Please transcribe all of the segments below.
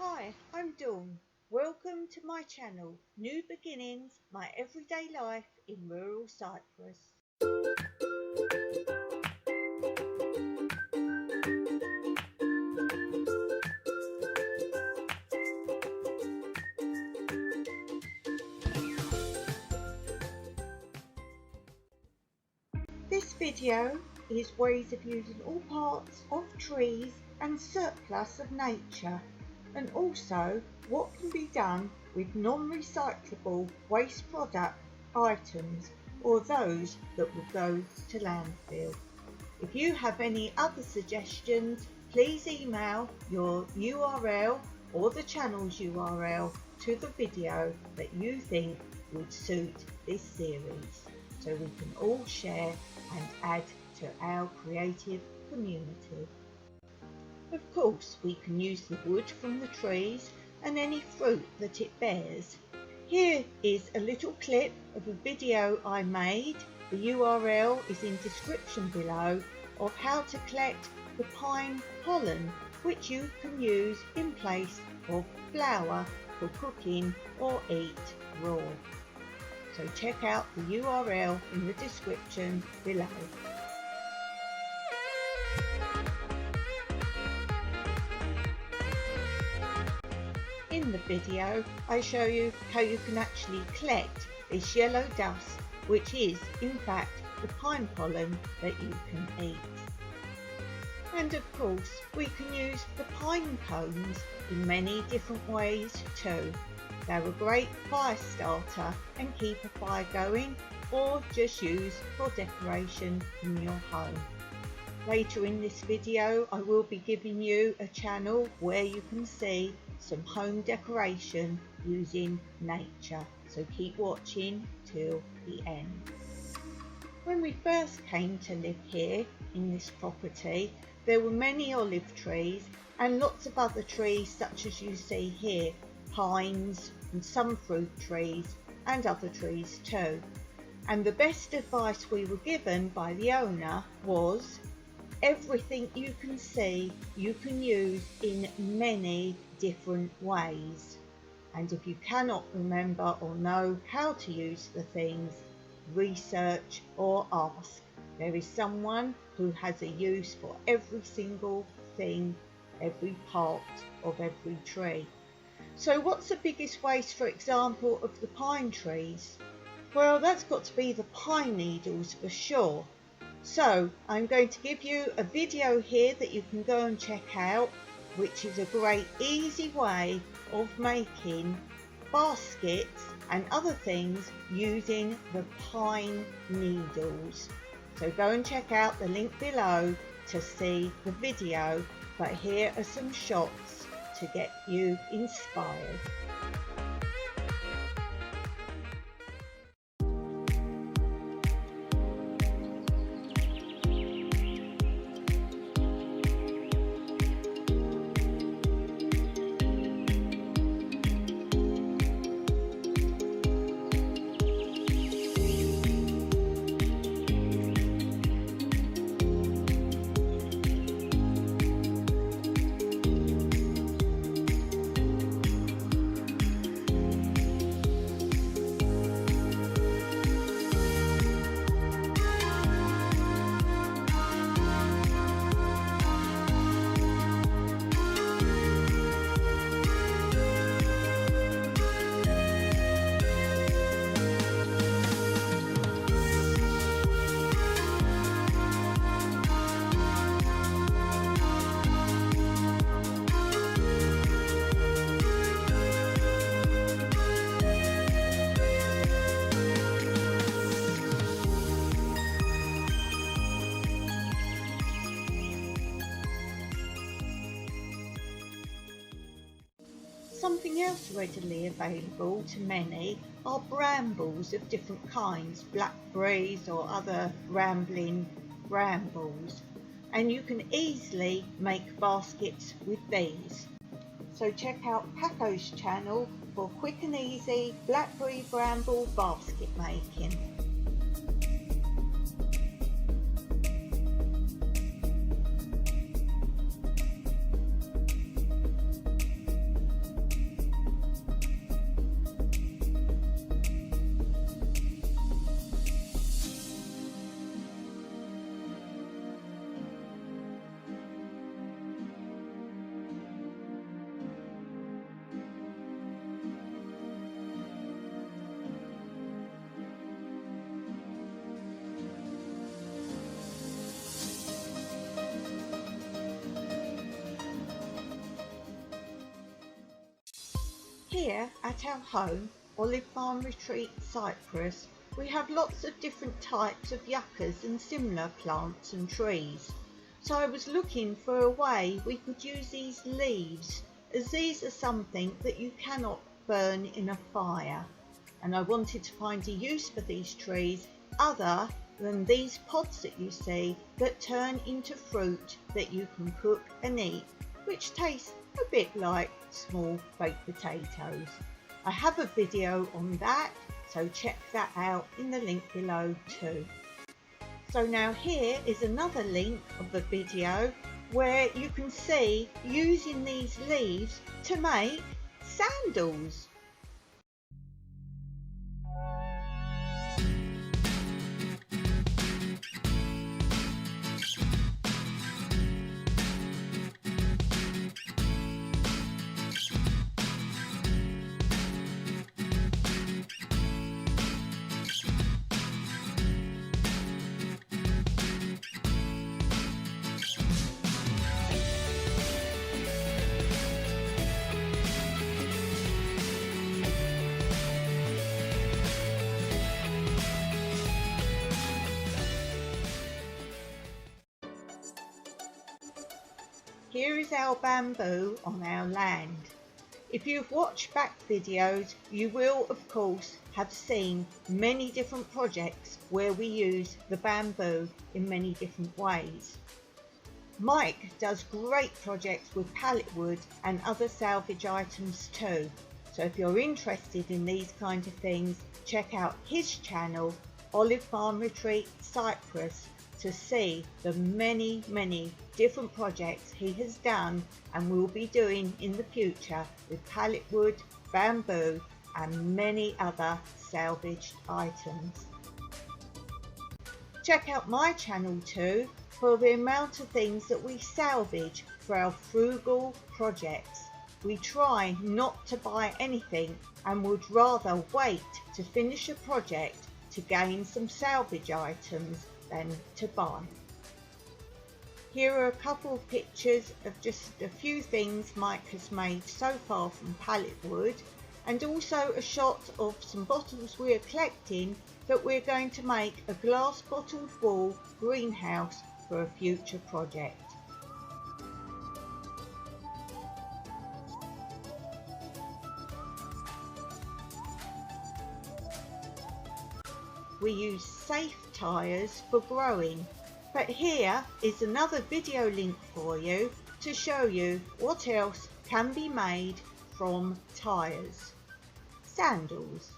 Hi, I'm Dawn. Welcome to my channel, New Beginnings, my everyday life in rural Cyprus. This video is ways of using all parts of trees and surplus of nature, and also what can be done with non-recyclable waste product items or those that will go to landfill. If you have any other suggestions, please email your URL or the channel's URL to the video that you think would suit this series, so we can all share and add to our creative community. Of course, we can use the wood from the trees and any fruit that it bears. Here is a little clip of a video I made. The URL is in description below, of how to collect the pine pollen, which you can use in place of flour for cooking or eat raw. So check out the URL in the description below. In the video, I show you how you can actually collect this yellow dust, which is in fact the pine pollen that you can eat. And of course, we can use the pine cones in many different ways too. They're a great fire starter and keep a fire going, or just use for decoration in your home. Later in this video, I will be giving you a channel where you can see some home decoration using nature, so keep watching till the end. When we first came to live here in this property, there were many olive trees and lots of other trees such as you see here, pines and some fruit trees and other trees too. And the best advice we were given by the owner was, everything you can see you can use in many different ways, and if you cannot remember or know how to use the things, research or ask. There is someone who has a use for every single thing, every part of every tree. So what's the biggest waste, for example, of the pine trees? Well, that's got to be the pine needles for sure. So I'm going to give you a video here that you can go and check out, which is a great easy way of making baskets and other things using the pine needles. So go and check out the link below to see the video, but here are some shots to get you inspired. Something else readily available to many are brambles of different kinds, blackberries or other rambling brambles, and you can easily make baskets with these. So check out Paco's channel for quick and easy blackberry bramble basket making. Here at our home, Olive Farm Retreat, Cyprus, we have lots of different types of yuccas and similar plants and trees. So I was looking for a way we could use these leaves, as these are something that you cannot burn in a fire. And I wanted to find a use for these trees other than these pods that you see that turn into fruit that you can cook and eat, which tastes a bit like small baked potatoes. I have a video on that, so check that out in the link below too. So now here is another link of the video where you can see using these leaves to make sandals. Here is our bamboo on our land. If you've watched back videos, you will of course have seen many different projects where we use the bamboo in many different ways. Mike does great projects with pallet wood and other salvage items too. So if you're interested in these kind of things, check out his channel, Olive Farm Retreat, Cyprus, to see the many different projects he has done and will be doing in the future with pallet wood, bamboo and many other salvaged items. Check out my channel too for the amount of things that we salvage for our frugal projects. We try not to buy anything and would rather wait to finish a project to gain some salvage items than to buy. Here are a couple of pictures of just a few things Mike has made so far from pallet wood, and also a shot of some bottles we are collecting that we're going to make a glass bottled wall greenhouse for a future project. We use safe tyres for growing, but here is another video link for you to show you what else can be made from tyres. Sandals.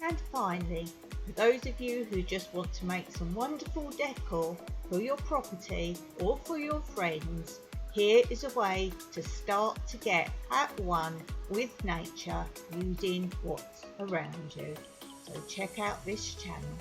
And finally, for those of you who just want to make some wonderful decor for your property or for your friends, here is a way to start to get at one with nature using what's around you. So check out this channel.